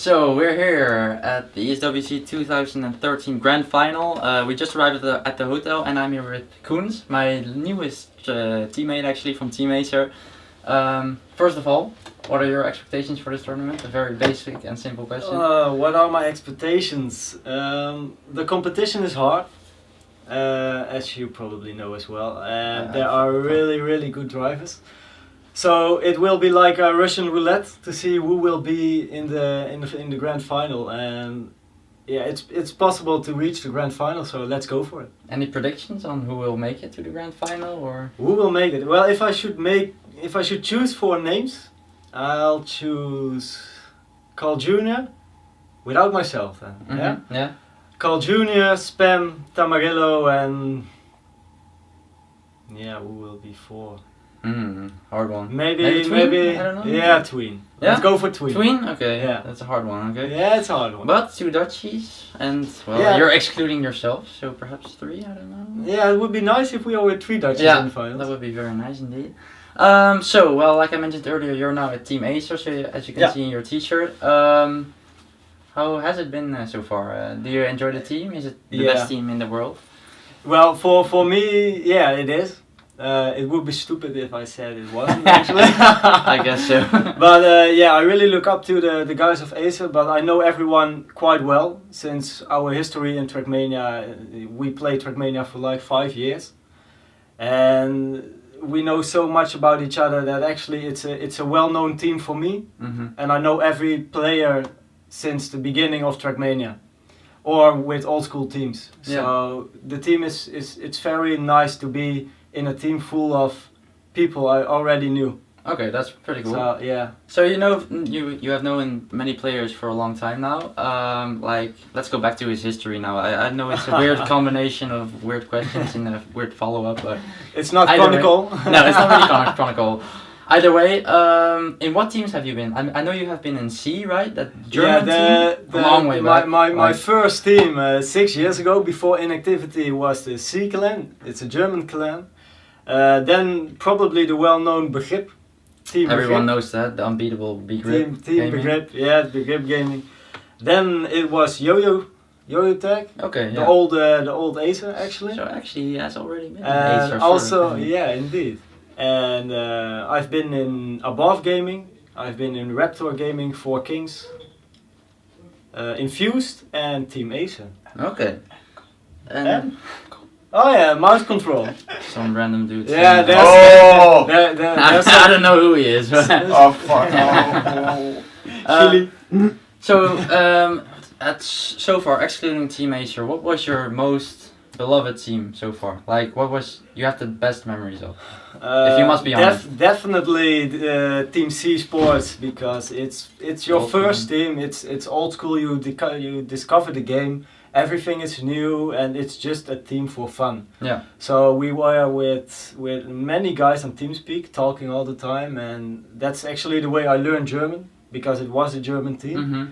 So we're here at the ESWC 2013 Grand Final. We just arrived at the hotel, and I'm here with Koenz, my newest teammate actually from Team Acer. First of all, what are your expectations for this tournament? A very basic and simple question. What are my expectations? The competition is hard, as you probably know as well. There are really good drivers. So it will be like a Russian roulette to see who will be in the grand final, and yeah, it's possible to reach the grand final. So let's go for it. Any predictions on who will make it to the grand final, or who will make it? Well, if I should choose 4 names, I'll choose Carl Jr. without myself then. Mm-hmm. Yeah. Carl Jr., Spam, Tamarillo, and yeah, who will be 4? Hard one. Maybe Tween? I don't know. Yeah, Tween. Yeah? Let's go for Tween. Tween? Okay. Yeah. That's a hard one. Okay. Yeah, it's a hard one. But 2 Dutchies, and well, yeah. You're excluding yourself, so perhaps 3. I don't know. Yeah, it would be nice if we all were 3 Dutchies in the finals. That would be very nice indeed. So, well, like I mentioned earlier, you're now at Team Acer, so as you can see in your t-shirt. How has it been so far? Do you enjoy the team? Is it the best team in the world? Well, for me, yeah, it is. It would be stupid if I said it wasn't, actually. I guess so. But yeah, I really look up to the guys of Acer, but I know everyone quite well since our history in Trackmania. We played Trackmania for like 5 years. And we know so much about each other that actually it's a well-known team for me. Mm-hmm. And I know every player since the beginning of Trackmania, or with old school teams. So the team it's very nice to be in a team full of people I already knew. Okay, that's pretty cool. So yeah. So you have known many players for a long time now. Like, let's go back to his history now. I know it's a weird combination of weird questions and a weird follow-up, but it's not chronicle. No, it's not really chronicle. Either way, in what teams have you been? I know you have been in C, right? That German team? A long way back. My first team 6 years ago, before inactivity, was the C clan. It's a German clan. Then probably the well-known Begrip. Team Everyone Begrip. knows that, the unbeatable Begrip. Team Begrip, yeah, Begrip Gaming. Then it was Yo-Yo Tech. Okay, the old Acer actually. So actually he has already been in Acer. Also, yeah, indeed. And I've been in Above Gaming, I've been in Raptor Gaming, 4 Kings, Infused, and Team Acer. Okay. And oh yeah, mouse control. Some random dude. Yeah, there's I don't know who he is. But oh fuck! Chili. So, so far, excluding Team Acer, what was your most beloved team so far? Like, what was you have the best memories of? If you must be honest. Definitely Team C Sports, because it's your first team. It's old school. You discover the game. Everything is new, and it's just a team for fun. Yeah. So we were with many guys on TeamSpeak, talking all the time, and that's actually the way I learned German, because it was a German team. Mm-hmm.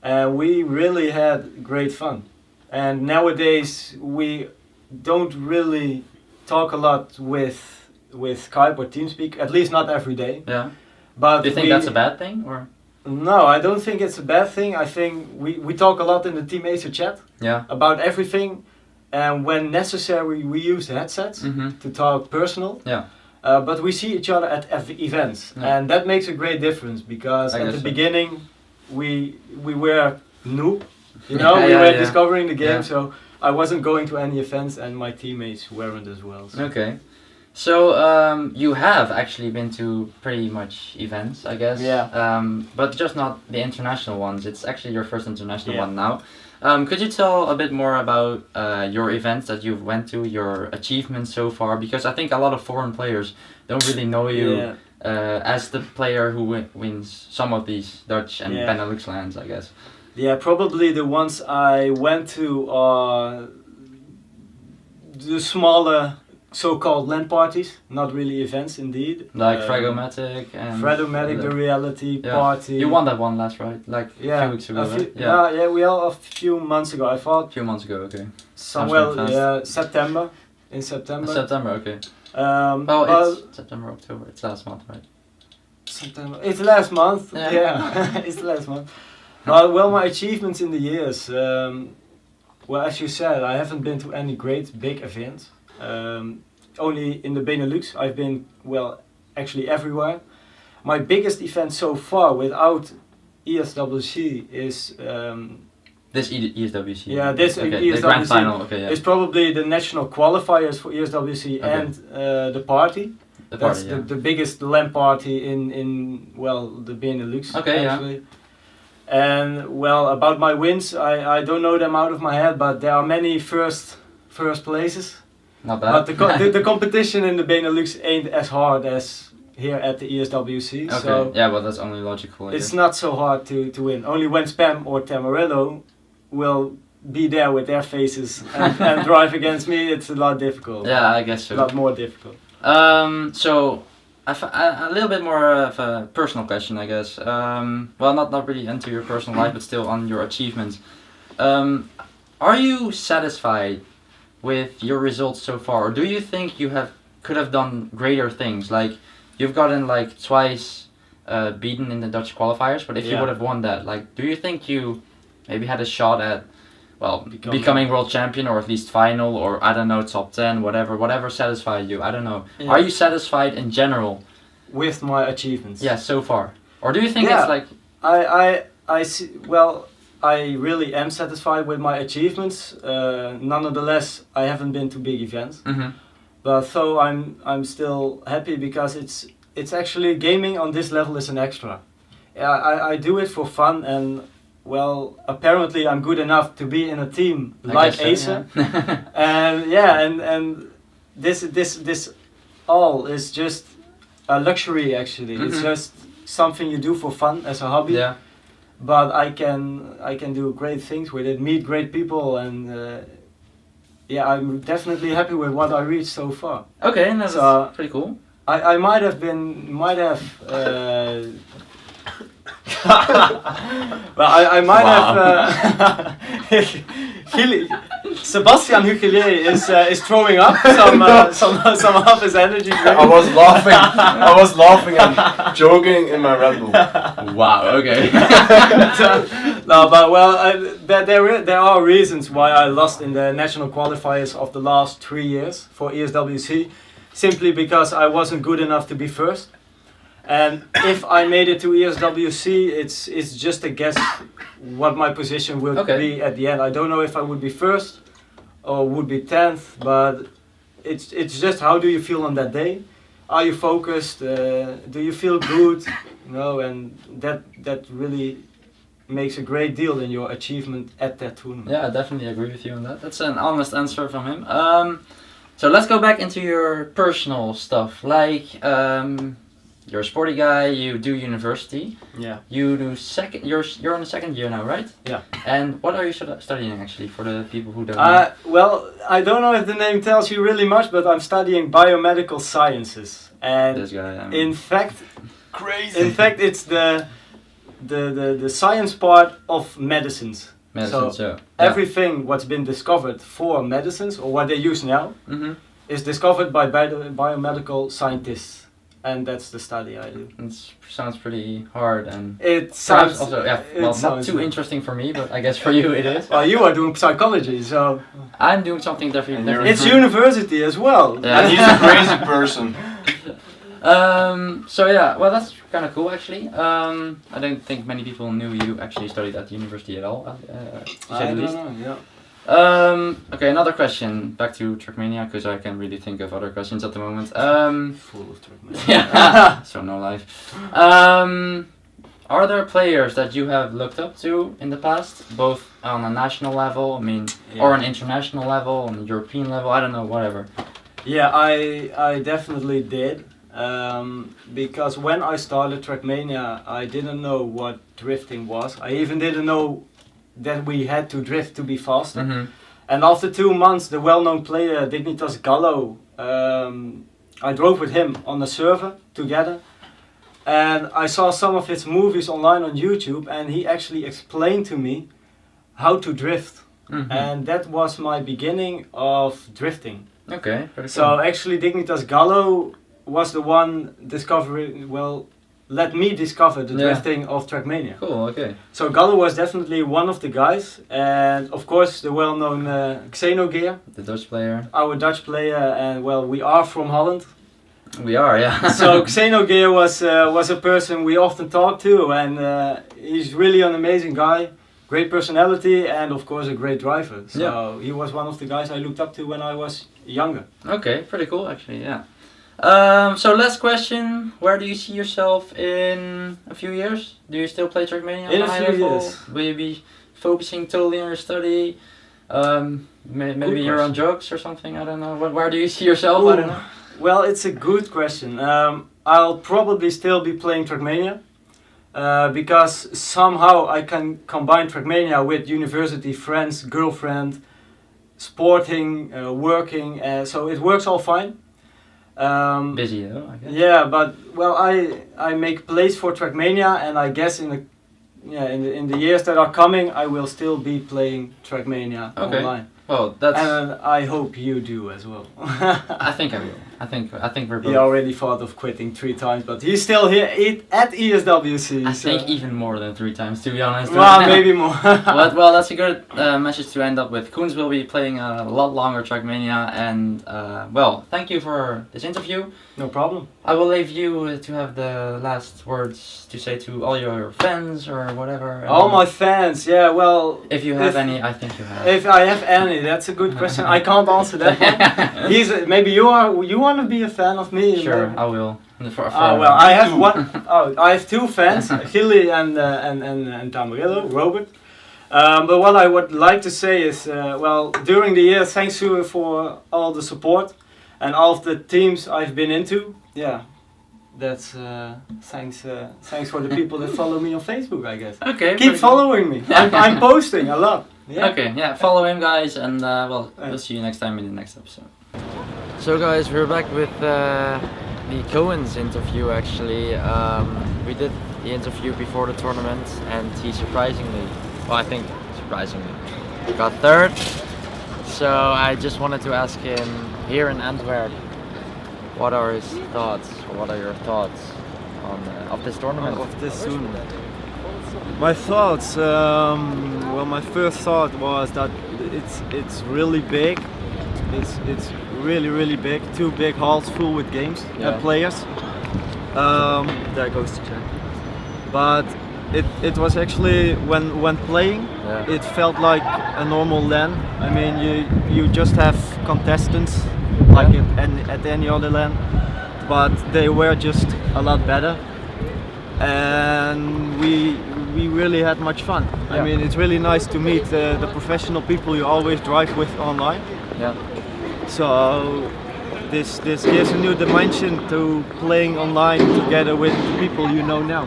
And we really had great fun. And nowadays we don't really talk a lot with Skype or TeamSpeak, at least not every day. Yeah. But do you think that's a bad thing, or? No, I don't think it's a bad thing. I think we talk a lot in the Team Acer chat about everything, and when necessary we use headsets to talk personal. Yeah. But we see each other at events, and that makes a great difference, because at the beginning we were noob, you know, we were discovering the game, so I wasn't going to any events, and my teammates weren't as well. So. Okay. So you have actually been to pretty much events, I guess. Yeah. But just not the international ones. It's actually your first international one now. Could you tell a bit more about your events that you've went to, your achievements so far? Because I think a lot of foreign players don't really know you as the player who wins some of these Dutch and Benelux lands, I guess. Yeah, probably the ones I went to are the smaller so-called LAN parties, not really events indeed. Like Fragomatic and... Fragomatic, the reality party. You won that one last, right? Like a few weeks ago, right? Yeah, we all a few months ago, I thought. A few months ago, okay. Somewhere, September. In September. September, okay. It's September, October, it's last month, right? September. It's last month, yeah. It's last month. Well, my achievements in the years. Well, as you said, I haven't been to any great big events. Only in the Benelux. I've been, well, actually everywhere. My biggest event so far without ESWC is this ESWC. Yeah, this okay, ESWC the grand final. Okay, yeah. is probably the national qualifiers for ESWC and the party. The That's party, yeah. the biggest LAN party in well, the Benelux. Okay, actually. yeah. And well, about my wins, I don't know them out of my head, but there are many first places. Not bad. But the competition in the Benelux ain't as hard as here at the ESWC. Okay. So yeah, well, that's only logical. it's not so hard to win. Only when Spam or Tamarillo will be there with their faces and drive against me, it's a lot difficult. Yeah, I guess so. A lot more difficult. So a little bit more of a personal question, I guess. Well, not really into your personal life, but still on your achievements. Are you satisfied with your results so far, or do you think you could have done greater things? Like you've gotten like twice beaten in the Dutch qualifiers, but if you would have won that, like, do you think you maybe had a shot at, well, becoming world champion, or at least final, or I don't know, top 10, whatever satisfied you? I don't know. Yeah. Are you satisfied in general with my achievements? Yeah, so far. Or do you think it's like I see. Well, I really am satisfied with my achievements. Nonetheless, I haven't been to big events, but so I'm still happy because it's actually gaming on this level is an extra. I do it for fun, and well, apparently I'm good enough to be in a team like Acer, yeah. and this all is just a luxury actually. It's just something you do for fun as a hobby. Yeah. But I can do great things with it, meet great people, and yeah, I'm definitely happy with what I reached so far. Okay, and that's pretty cool. I might have. Well, I might have. Sebastian Huchelier is throwing up some of his energy. I was laughing and joking in my Red Bull. Wow. Okay. No, but well, there are reasons why I lost in the national qualifiers of the last 3 years for ESWC, simply because I wasn't good enough to be first. And if I made it to ESWC, it's just a guess what my position will be at the end. I don't know if I would be first or would be 10th, but it's just how do you feel on that day? Are you focused? Do you feel good? You know, and that really makes a great deal in your achievement at that tournament. Yeah, I definitely agree with you on that. That's an honest answer from him. So let's go back into your personal stuff, like. You're a sporty guy. You do university. Yeah. You do second. You're on the second year now, right? Yeah. And what are you studying actually for the people who don't know? Well, I don't know if the name tells you really much, but I'm studying biomedical sciences, and this guy. In fact, crazy. In fact, it's the science part of medicines. So everything what's been discovered for medicines or what they use now is discovered by biomedical scientists. And that's the study I do. It sounds pretty hard, and it sounds also not too interesting for me, but I guess for you it is. Well, you are doing psychology, so I'm doing something different. It's university as well. Yeah. And he's a crazy person. So yeah, well that's kind of cool actually. I don't think many people knew you actually studied at the university at all. To say the least. Yeah. Okay, another question. Back to Trackmania, because I can't really think of other questions at the moment. Full of Trackmania. Yeah, so no life. Are there players that you have looked up to in the past, both on a national level, or an international level, on a European level, I don't know, whatever? Yeah, I definitely did. Because when I started Trackmania, I didn't know what drifting was. I even didn't know that we had to drift to be faster. And after 2 months, the well-known player Dignitas Gallo, I drove with him on the server together, and I saw some of his movies online on YouTube, and he actually explained to me how to drift. And that was my beginning of drifting. Okay, pretty cool. So actually Dignitas Gallo was the one discovering, well, let me discover the Yeah. drifting of Trackmania. Cool. Okay. So Galle was definitely one of the guys, and of course the well-known Xenogear, The Dutch player. our Dutch player, and well, we are from Holland. We are. Yeah. So Xenogear was a person we often talked to, and he's really an amazing guy, great personality, and of course a great driver. So Yeah. he was one of the guys I looked up to when I was younger. Okay. Pretty cool, actually. Yeah. So last question: where do you see yourself in a few years? Do you still play Trackmania? In on a high few level? years. Will you be focusing totally on your study? Maybe you're on question. drugs or something. I don't know. Where do you see yourself? I don't know. Well, it's a good question. I'll probably still be playing Trackmania because somehow I can combine Trackmania with university friends, girlfriend, sporting, working, so it works all fine. Busy though, I guess. Yeah, but well, I make plays for Trackmania, and I guess in the years that are coming, I will still be playing Trackmania Okay. online. Well, that's. And I hope you do as well. I think I will. I think we're both. He already thought of quitting 3 times, but he's still here at ESWC. I so- think even more than 3 times, to be honest. Well, maybe more. Well, that's a good message to end up with. Koenz will be playing a lot longer Trackmania, and well, thank you for this interview. No problem. I will leave you to have the last words to say to all your fans or whatever. All my fans, yeah, well, If you have if- any, I think you have. if I have any, that's a good question. I can't answer that one. Maybe you want to be a fan of me? Sure, maybe? I will. Well, I have one. I have 2 fans, Gilly and Tamarillo, Robert. But what I would like to say is, well, during the year, thanks to for all the support and all of the teams I've been into. Yeah, that's thanks for the people that follow me on Facebook, I guess. Okay. Keep pretty cool. following me. I'm posting a lot. Yeah. Okay, yeah, follow him, guys, and well, we'll see you next time in the next episode. So, guys, we're back with the Koenz interview. Actually, we did the interview before the tournament, and he surprisingly, well, I think surprisingly, got 3rd. So I just wanted to ask him here in Antwerp, what are his thoughts? Or what are your thoughts on of this tournament? Of this tournament. My thoughts. Well, my first thought was that it's really big. It's really big. 2 big halls full with games Yeah. and players. There goes the check. But it was actually when playing, Yeah. it felt like a normal LAN. I mean, you just have contestants like at any other LAN, but they were just a lot better, and we really had much fun. Yeah. I mean, it's really nice to meet the professional people you always drive with online. Yeah. So this gives a new dimension to playing online together with the people you know now.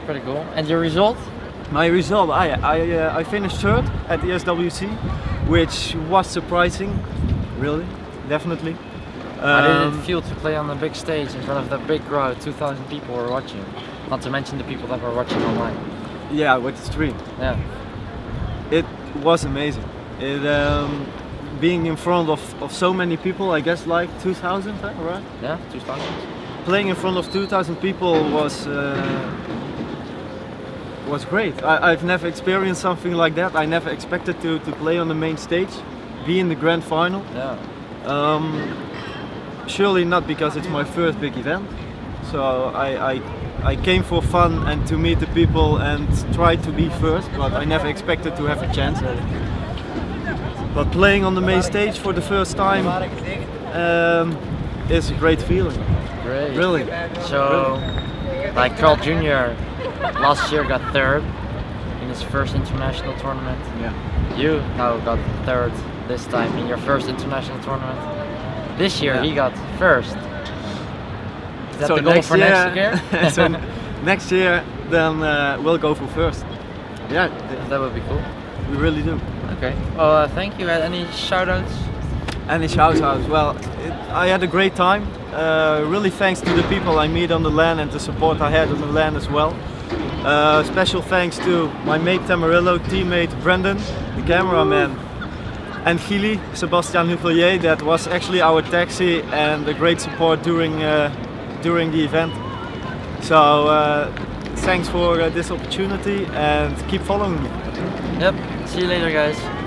Pretty cool. And your result? My result, I finished 3rd at the SWC, which was surprising, really, definitely. How did it feel to play on a big stage in front of that big crowd? 2,000 people were watching. Not to mention the people that were watching online. Yeah, with the stream. Yeah. It was amazing. Being in front of so many people, I guess like 2,000, right? Yeah, 2,000. Playing in front of 2,000 people was great. I've never experienced something like that. I never expected to play on the main stage, be in the grand final. Yeah. Surely not because it's my first big event. So I came for fun and to meet the people and try to be first, but I never expected to have a chance at it. But playing on the main stage for the first time is a great feeling. Great. Really. So, like Carl Jr. last year got 3rd in his first international tournament. Yeah. You now got 3rd this time in your first international tournament. This year he got 1st. Is that So the goal for next year? so next year, then we'll go for first. Yeah, That would be cool. we really do. Okay. Well, thank you. Any shoutouts? Any shout outs? Well, I had a great time. Really thanks to the people I meet on the LAN and the support I had on the LAN as well. Special thanks to my mate Tamarillo, teammate Brendan, the cameraman, and Gili, Sebastian Huvelier, that was actually our taxi and a great support during the event. So thanks for this opportunity and keep following me. Yep. See you later, guys.